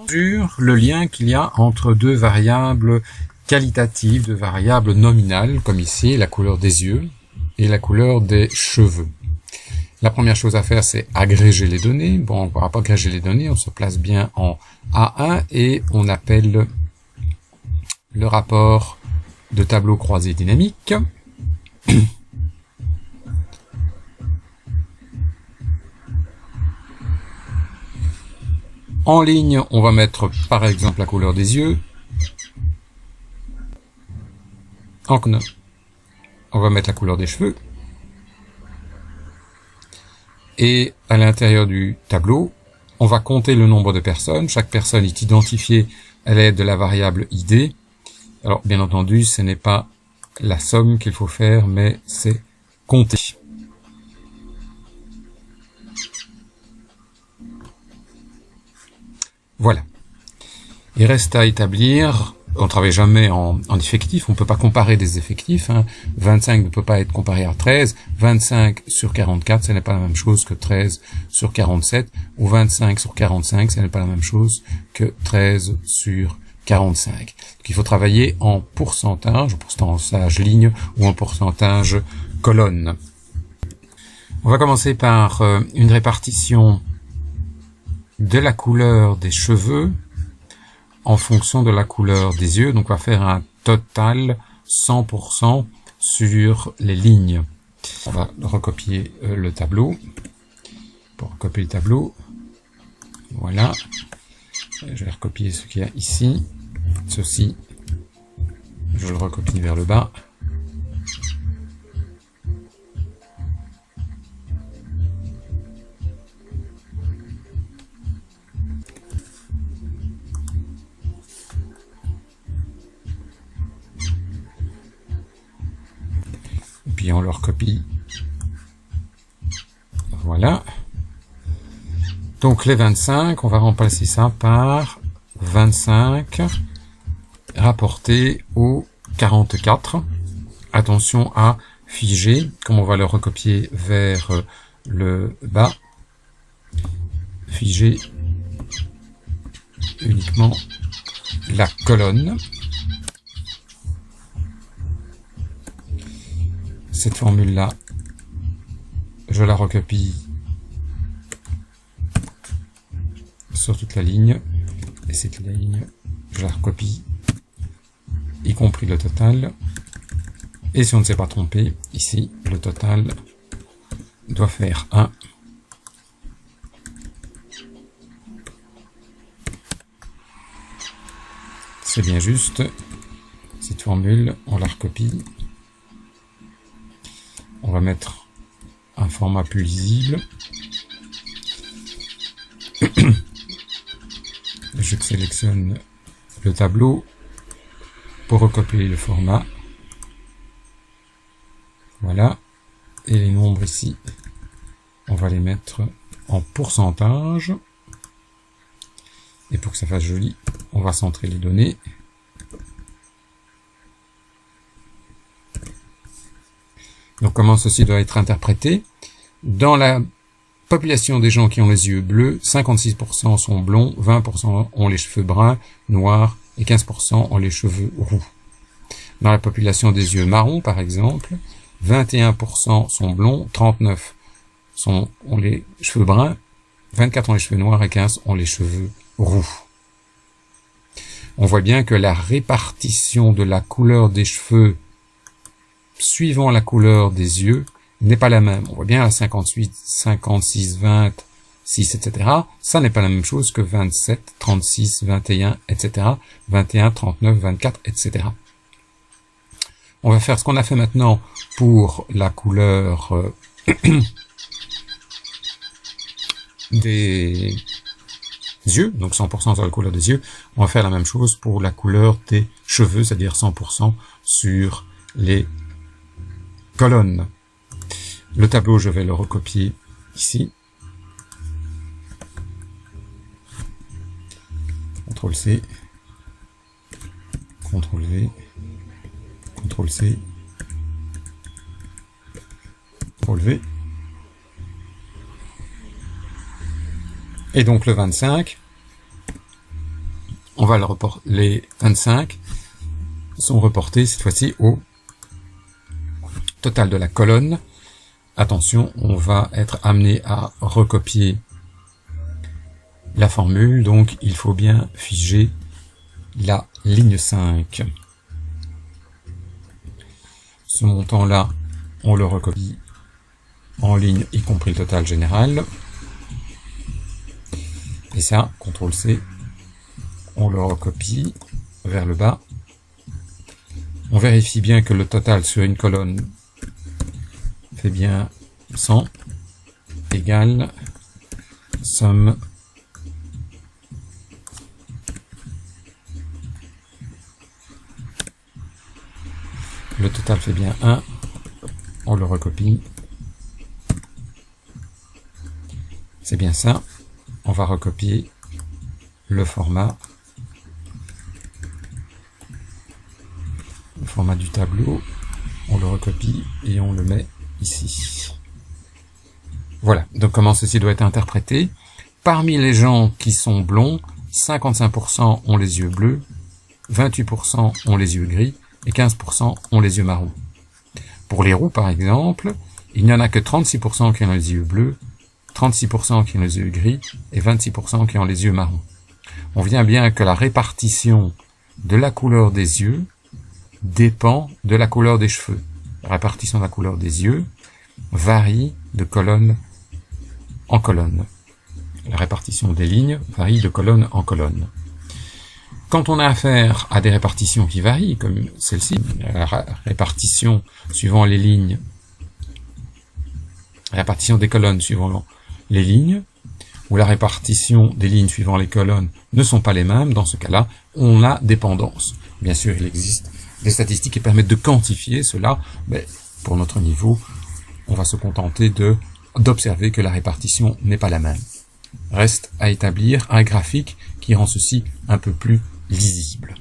Sur le lien qu'il y a entre deux variables qualitatives, deux variables nominales, comme ici la couleur des yeux et la couleur des cheveux. La première chose à faire, c'est agréger les données. Bon, on ne va pas agréger les données, on se place bien en A1 et on appelle le rapport de tableau croisé dynamique. En ligne, on va mettre par exemple la couleur des yeux. En colonne, on va mettre la couleur des cheveux. Et à l'intérieur du tableau, on va compter le nombre de personnes. Chaque personne est identifiée à l'aide de la variable ID. Alors, bien entendu, ce n'est pas la somme qu'il faut faire, mais c'est compter. Voilà. Il reste à établir, on ne travaille jamais en effectif, on ne peut pas comparer des effectifs, hein. 25 ne peut pas être comparé à 13, 25 sur 44, ce n'est pas la même chose que 13 sur 47, ou 25 sur 45, ce n'est pas la même chose que 13 sur 45. Donc, il faut travailler en pourcentage ligne ou en pourcentage colonne. On va commencer par une répartition de la couleur des cheveux en fonction de la couleur des yeux. Donc on va faire un total 100% sur les lignes. On va recopier le tableau. Pour recopier le tableau, voilà. Je vais recopier ce qu'il y a ici. Ceci, je le recopie vers le bas. Puis on le recopie. Voilà. Donc les 25, on va remplacer ça par 25 rapporté au 44. Attention à figer, comme on va le recopier vers le bas. Figer uniquement la colonne. Cette formule-là, je la recopie sur toute la ligne, et cette ligne, je la recopie, y compris le total. Et si on ne s'est pas trompé, ici, le total doit faire 1. C'est bien juste. Cette formule, on la recopie. On va mettre un format plus lisible. Je sélectionne le tableau pour recopier le format. Voilà. Et les nombres ici, on va les mettre en pourcentage. Et pour que ça fasse joli, on va centrer les données. Donc comment ceci doit être interprété? Dans la population des gens qui ont les yeux bleus, 56% sont blonds, 20% ont les cheveux bruns, noirs et 15% ont les cheveux roux. Dans la population des yeux marrons, par exemple, 21% sont blonds, 39% ont les cheveux bruns, 24% ont les cheveux noirs et 15% ont les cheveux roux. On voit bien que la répartition de la couleur des cheveux suivant la couleur des yeux n'est pas la même. On voit bien à 58, 56, 20, 6, etc. Ça n'est pas la même chose que 27, 36, 21, etc. 21, 39, 24, etc. On va faire ce qu'on a fait maintenant pour la couleur des yeux, donc 100% sur la couleur des yeux. On va faire la même chose pour la couleur des cheveux, c'est-à-dire 100% sur les colonne. Le tableau, je vais le recopier ici. CTRL-C, CTRL-V, CTRL-C, CTRL-V. Et donc le 25, on va les 25 sont reportés cette fois-ci au total de la colonne. Attention, on va être amené à recopier la formule, donc il faut bien figer la ligne 5. Ce montant-là, on le recopie en ligne, y compris le total général. Et ça, CTRL-C, on le recopie vers le bas. On vérifie bien que le total sur une colonne fait bien 100 égale somme le total fait bien 1, on le recopie, c'est bien ça, on va recopier le format du tableau, on le recopie et on le met ici. Voilà, donc comment ceci doit être interprété. Parmi les gens qui sont blonds, 55% ont les yeux bleus, 28% ont les yeux gris et 15% ont les yeux marrons. Pour les roux, par exemple, il n'y en a que 36% qui ont les yeux bleus, 36% qui ont les yeux gris et 26% qui ont les yeux marrons. On voit bien que la répartition de la couleur des yeux dépend de la couleur des cheveux. La répartition de la couleur des yeux varie de colonne en colonne. La répartition des lignes varie de colonne en colonne. Quand on a affaire à des répartitions qui varient, comme celle-ci, la répartition suivant les lignes, la répartition des colonnes suivant les lignes, ou la répartition des lignes suivant les colonnes ne sont pas les mêmes, dans ce cas-là, on a dépendance. Bien sûr, il existe des statistiques qui permettent de quantifier cela, mais pour notre niveau, on va se contenter d'observer que la répartition n'est pas la même. Reste à établir un graphique qui rend ceci un peu plus lisible.